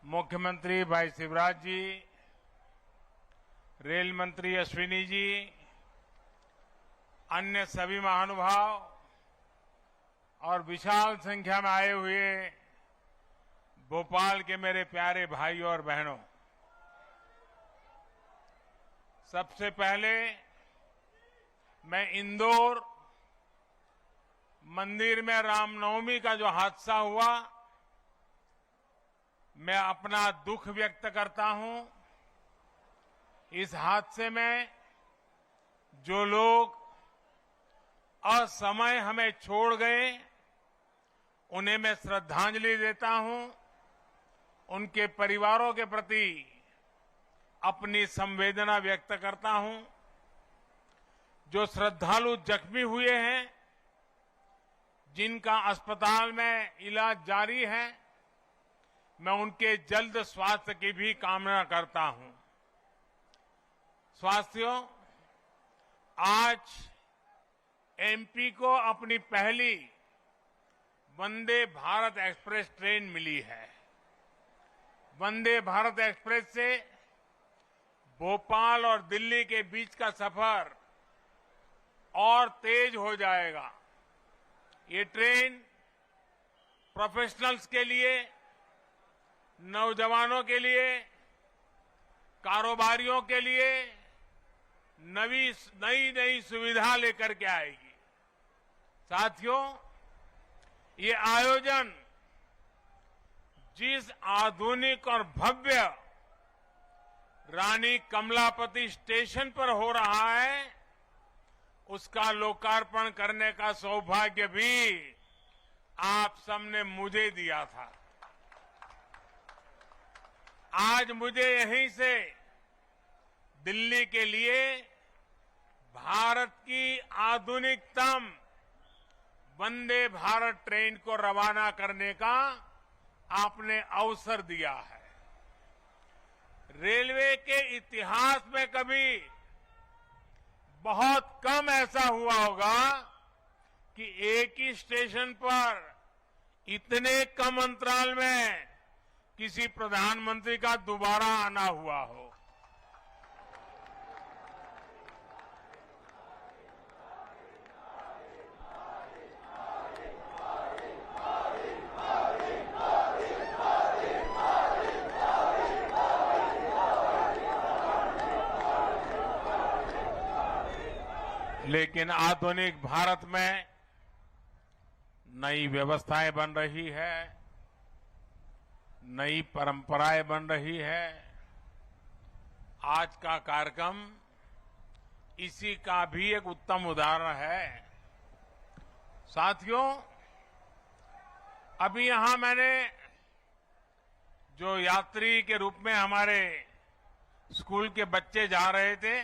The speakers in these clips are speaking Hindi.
मुख्यमंत्री भाई शिवराज जी, रेल मंत्री अश्विनी जी, अन्य सभी महानुभाव और विशाल संख्या में आए हुए भोपाल के मेरे प्यारे भाइयों और बहनों, सबसे पहले मैं इंदौर मंदिर में रामनवमी का जो हादसा हुआ, मैं अपना दुख व्यक्त करता हूं। इस हादसे में जो लोग असमय हमें छोड़ गए, उन्हें मैं श्रद्धांजलि देता हूं। उनके परिवारों के प्रति अपनी संवेदना व्यक्त करता हूं। जो श्रद्धालु जख्मी हुए हैं, जिनका अस्पताल में इलाज जारी है, मैं उनके जल्द स्वास्थ्य की भी कामना करता हूं। साथियों, आज एमपी को अपनी पहली वंदे भारत एक्सप्रेस ट्रेन मिली है। वंदे भारत एक्सप्रेस से भोपाल और दिल्ली के बीच का सफर और तेज हो जाएगा। ये ट्रेन प्रोफेशनल्स के लिए, नौजवानों के लिए, कारोबारियों के लिए नई सुविधा लेकर के आएगी। साथियों, ये आयोजन जिस आधुनिक और भव्य रानी कमलापति स्टेशन पर हो रहा है, उसका लोकार्पण करने का सौभाग्य भी आप सबने मुझे दिया था। आज मुझे यहीं से दिल्ली के लिए भारत की आधुनिकतम वंदे भारत ट्रेन को रवाना करने का आपने अवसर दिया है। रेलवे के इतिहास में कभी बहुत कम ऐसा हुआ होगा कि एक ही स्टेशन पर इतने कम अंतराल में किसी प्रधानमंत्री का दोबारा आना हुआ हो। लेकिन आधुनिक भारत में नई व्यवस्थाएं बन रही है, नई परंपराएं बन रही है। आज का कार्यक्रम इसी का भी एक उत्तम उदाहरण है। साथियों, अभी यहां मैंने जो यात्री के रूप में हमारे स्कूल के बच्चे जा रहे थे,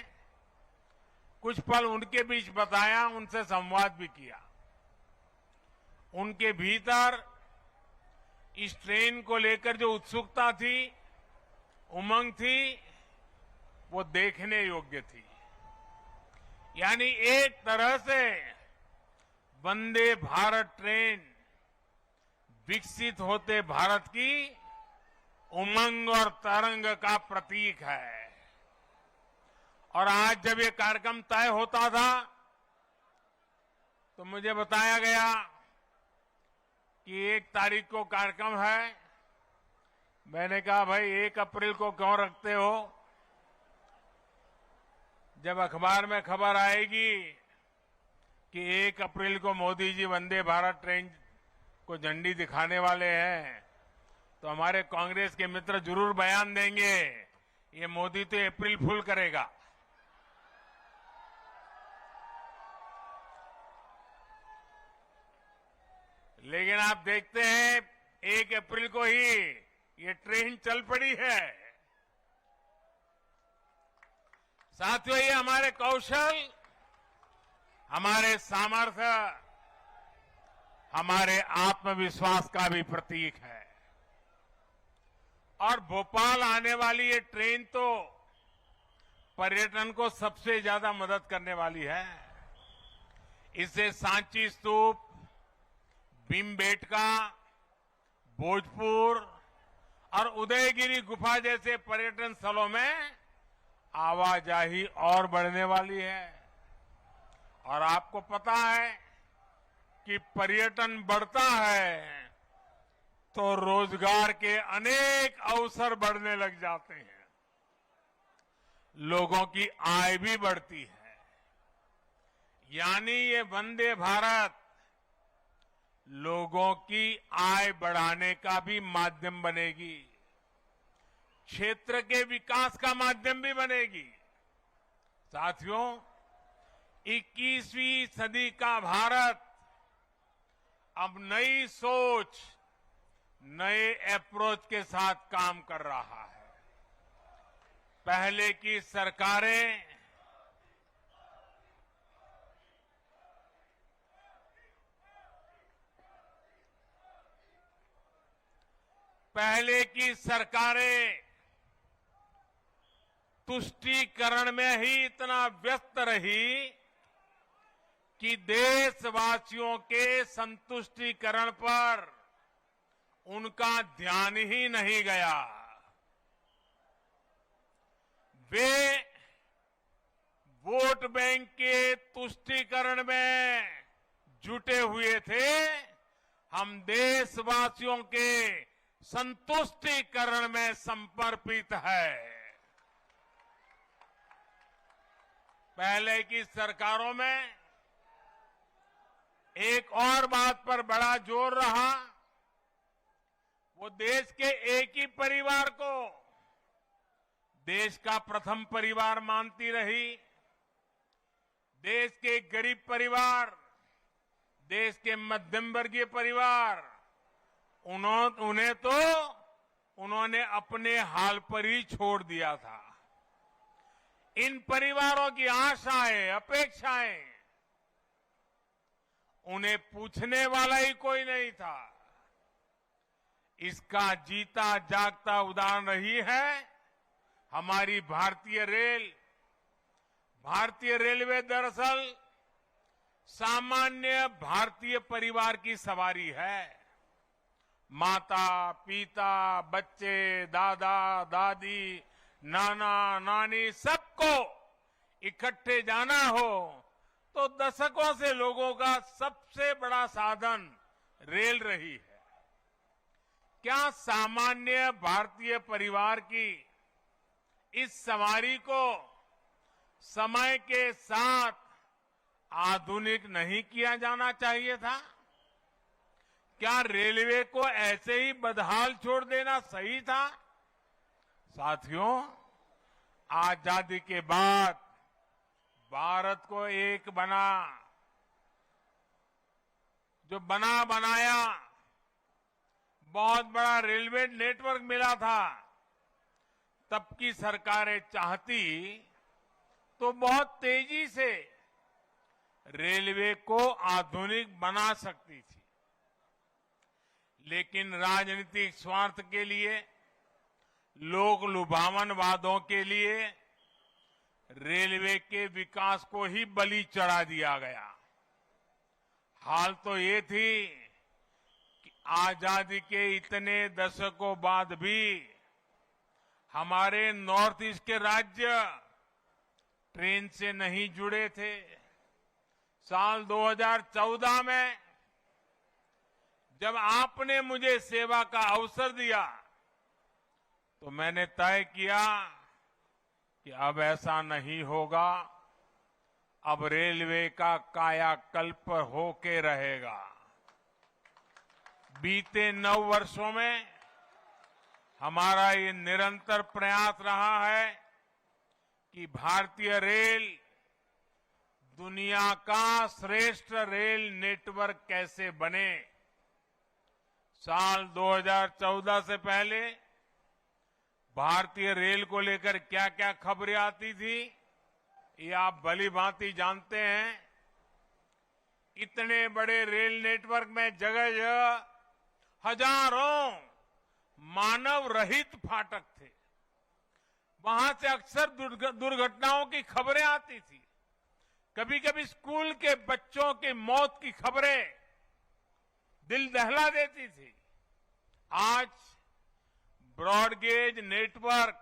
कुछ पल उनके बीच बताया, उनसे संवाद भी किया। उनके भीतर इस ट्रेन को लेकर जो उत्सुकता थी, उमंग थी, वो देखने योग्य थी। यानी एक तरह से वंदे भारत ट्रेन विकसित होते भारत की उमंग और तरंग का प्रतीक है। और आज जब ये कार्यक्रम तय होता था, तो मुझे बताया गया कि 1 तारीख को कार्यक्रम है। मैंने कहा, भाई 1 अप्रैल को क्यों रखते हो? जब अखबार में खबर आएगी कि 1 अप्रैल को मोदी जी वंदे भारत ट्रेन को झंडी दिखाने वाले हैं, तो हमारे कांग्रेस के मित्र जरूर बयान देंगे, ये मोदी तो अप्रैल फूल करेगा। लेकिन आप देखते हैं 1 अप्रैल को ही ये ट्रेन चल पड़ी है। साथियों, ये हमारे कौशल, हमारे सामर्थ्य, हमारे आत्मविश्वास का भी प्रतीक है। और भोपाल आने वाली ये ट्रेन तो पर्यटन को सबसे ज्यादा मदद करने वाली है। इससे सांची स्तूप, भीमबेटका, भोजपुर और उदयगिरी गुफा जैसे पर्यटन स्थलों में आवाजाही और बढ़ने वाली है। और आपको पता है कि पर्यटन बढ़ता है तो रोजगार के अनेक अवसर बढ़ने लग जाते हैं, लोगों की आय भी बढ़ती है। यानी ये वंदे भारत लोगों की आय बढ़ाने का भी माध्यम बनेगी, क्षेत्र के विकास का माध्यम भी बनेगी। साथियों, 21वीं सदी का भारत अब नई सोच, नए अप्रोच के साथ काम कर रहा है। पहले की सरकारें तुष्टीकरण में ही इतना व्यस्त रही कि देशवासियों के संतुष्टीकरण पर उनका ध्यान ही नहीं गया। वे वोट बैंक के तुष्टीकरण में जुटे हुए थे। हम देशवासियों के संतुष्टीकरण में समर्पित है। पहले की सरकारों में एक और बात पर बड़ा जोर रहा, वो देश के एक ही परिवार को देश का प्रथम परिवार मानती रही। देश के गरीब परिवार, देश के मध्यम वर्गीय परिवार, उन्होंने अपने हाल पर ही छोड़ दिया था। इन परिवारों की आशाएं, अपेक्षाएं, उन्हें पूछने वाला ही कोई नहीं था। इसका जीता जागता उदाहरण रही है हमारी भारतीय रेल। भारतीय रेलवे दरअसल सामान्य भारतीय परिवार की सवारी है। माता, पिता, बच्चे, दादा, दादी, नाना, नानी, सबको इकट्ठे जाना हो तो दशकों से लोगों का सबसे बड़ा साधन रेल रही है। क्या सामान्य भारतीय परिवार की इस सवारी को समय के साथ आधुनिक नहीं किया जाना चाहिए था? क्या रेलवे को ऐसे ही बदहाल छोड़ देना सही था? साथियों, आजादी के बाद भारत को एक बनाया बहुत बड़ा रेलवे नेटवर्क मिला था। तब की सरकारें चाहती तो बहुत तेजी से रेलवे को आधुनिक बना सकती थी, लेकिन राजनीतिक स्वार्थ के लिए, लोक लुभावन वादों के लिए रेलवे के विकास को ही बलि चढ़ा दिया गया। हाल तो ये थी कि आजादी के इतने दशकों बाद भी हमारे नॉर्थ ईस्ट के राज्य ट्रेन से नहीं जुड़े थे। साल 2014 में जब आपने मुझे सेवा का अवसर दिया तो मैंने तय किया कि अब ऐसा नहीं होगा। अब रेलवे का कायाकल्प होके रहेगा। बीते 9 वर्षों में हमारा ये निरंतर प्रयास रहा है कि भारतीय रेल दुनिया का श्रेष्ठ रेल नेटवर्क कैसे बने। साल 2014 से पहले भारतीय रेल को लेकर क्या क्या खबरें आती थी, ये आप भली भांति जानते हैं। इतने बड़े रेल नेटवर्क में जगह जगह हजारों मानव रहित फाटक थे। वहां से अक्सर दुर्घटनाओं की खबरें आती थी। कभी कभी स्कूल के बच्चों की मौत की खबरें दिल दहला देती थी। आज ब्रॉडगेज नेटवर्क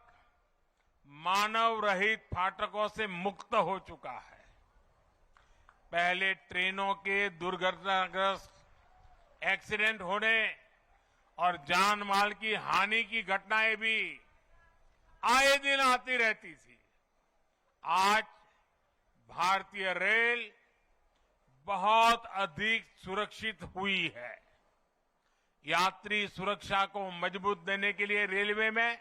मानव रहित फाटकों से मुक्त हो चुका है। पहले ट्रेनों के दुर्घटनाग्रस्त एक्सीडेंट होने और जान माल की हानि की घटनाएं भी आए दिन आती रहती थी। आज भारतीय रेल बहुत अधिक सुरक्षित हुई है। यात्री सुरक्षा को मजबूत देने के लिए रेलवे में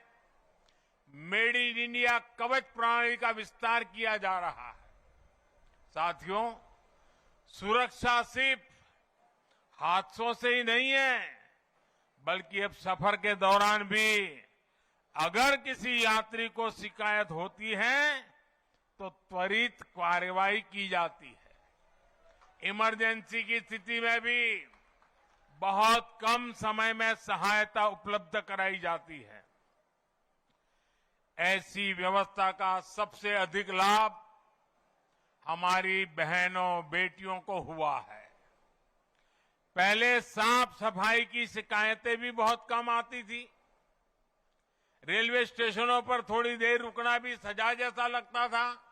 मेड इन इंडिया कवच प्रणाली का विस्तार किया जा रहा है। साथियों, सुरक्षा सिर्फ हादसों से ही नहीं है, बल्कि अब सफर के दौरान भी अगर किसी यात्री को शिकायत होती है तो त्वरित कार्रवाई की जाती है। इमरजेंसी की स्थिति में भी बहुत कम समय में सहायता उपलब्ध कराई जाती है। ऐसी व्यवस्था का सबसे अधिक लाभ हमारी बहनों बेटियों को हुआ है। पहले साफ सफाई की शिकायतें भी बहुत कम आती थी। रेलवे स्टेशनों पर थोड़ी देर रुकना भी सजा जैसा लगता था।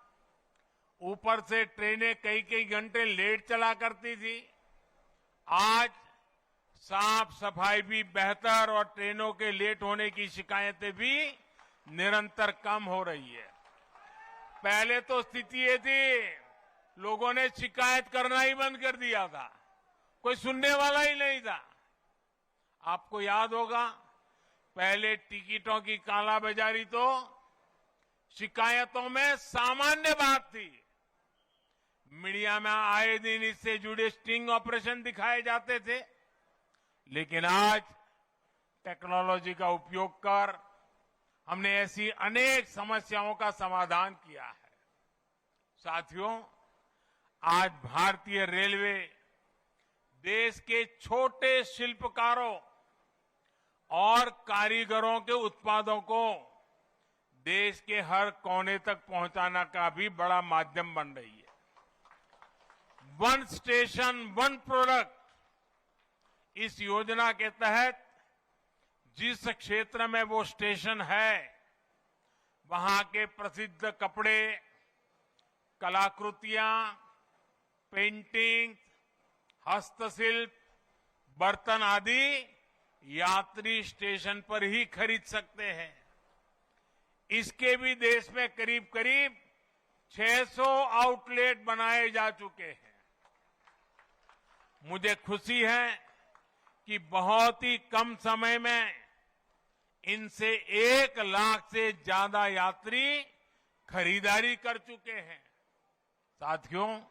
ऊपर से ट्रेनें कई कई घंटे लेट चला करती थी। आज साफ सफाई भी बेहतर और ट्रेनों के लेट होने की शिकायतें भी निरंतर कम हो रही है। पहले तो स्थिति ये थी, लोगों ने शिकायत करना ही बंद कर दिया था, कोई सुनने वाला ही नहीं था। आपको याद होगा, पहले टिकटों की कालाबाजारी तो शिकायतों में सामान्य बात थी। मीडिया में आए दिन इससे जुड़े स्टिंग ऑपरेशन दिखाए जाते थे। लेकिन आज टेक्नोलॉजी का उपयोग कर हमने ऐसी अनेक समस्याओं का समाधान किया है। साथियों, आज भारतीय रेलवे देश के छोटे शिल्पकारों और कारीगरों के उत्पादों को देश के हर कोने तक पहुंचाना का भी बड़ा माध्यम बन रही है। वन स्टेशन वन प्रोडक्ट, इस योजना के तहत जिस क्षेत्र में वो स्टेशन है, वहां के प्रसिद्ध कपड़े, कलाकृतियां, पेंटिंग, हस्तशिल्प, बर्तन आदि यात्री स्टेशन पर ही खरीद सकते हैं। इसके भी देश में करीब करीब 600 आउटलेट बनाए जा चुके हैं। मुझे खुशी है कि बहुत ही कम समय में इनसे 1 लाख से ज्यादा यात्री खरीदारी कर चुके हैं। साथियों,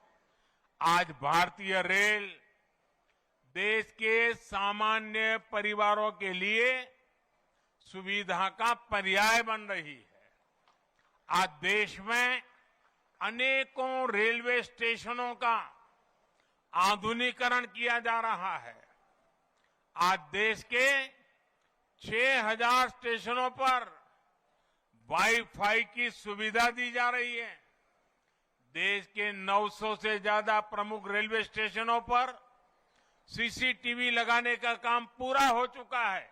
आज भारतीय रेल देश के सामान्य परिवारों के लिए सुविधा का पर्याय बन रही है। आज देश में अनेकों रेलवे स्टेशनों का आधुनिकीकरण किया जा रहा है। आज देश के 6000 स्टेशनों पर वाईफाई की सुविधा दी जा रही है। देश के 900 से ज्यादा प्रमुख रेलवे स्टेशनों पर सीसीटीवी लगाने का काम पूरा हो चुका है।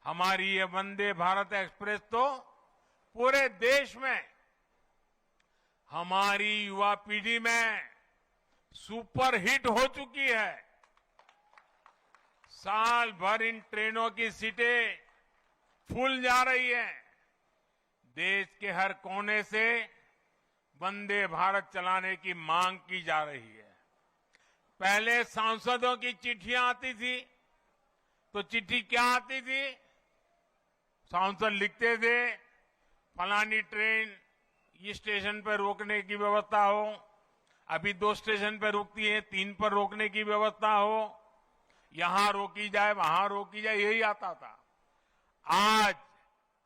हमारी ये वंदे भारत एक्सप्रेस तो पूरे देश में हमारी युवा पीढ़ी में सुपर हिट हो चुकी है। साल भर इन ट्रेनों की सीटें फूल जा रही है। देश के हर कोने से वंदे भारत चलाने की मांग की जा रही है। पहले सांसदों की चिट्ठियां आती थी, तो चिट्ठी क्या आती थी? सांसद लिखते थे, फलानी ट्रेन इस स्टेशन पर रोकने की व्यवस्था हो, अभी 2 स्टेशन पर रुकती है, 3 पर रोकने की व्यवस्था हो, यहां रोकी जाए, वहां रोकी जाए, यही आता था। आज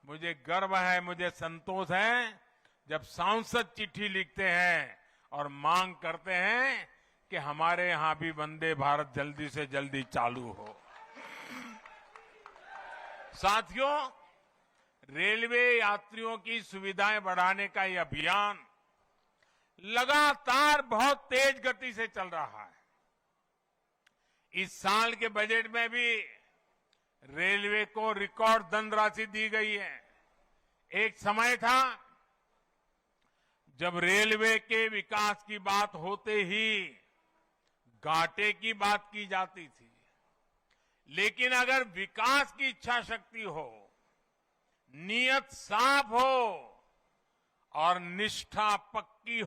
मुझे गर्व है, मुझे संतोष है, जब सांसद चिट्ठी लिखते हैं और मांग करते हैं कि हमारे यहां भी वंदे भारत जल्दी से जल्दी चालू हो। साथियों, रेलवे यात्रियों की सुविधाएं बढ़ाने का यह अभियान लगातार बहुत तेज गति से चल रहा है। इस साल के बजट में भी रेलवे को रिकॉर्ड धनराशि दी गई है। एक समय था जब रेलवे के विकास की बात होते ही घाटे की बात की जाती थी, लेकिन अगर विकास की इच्छा शक्ति हो, नीयत साफ हो और निष्ठा पक्की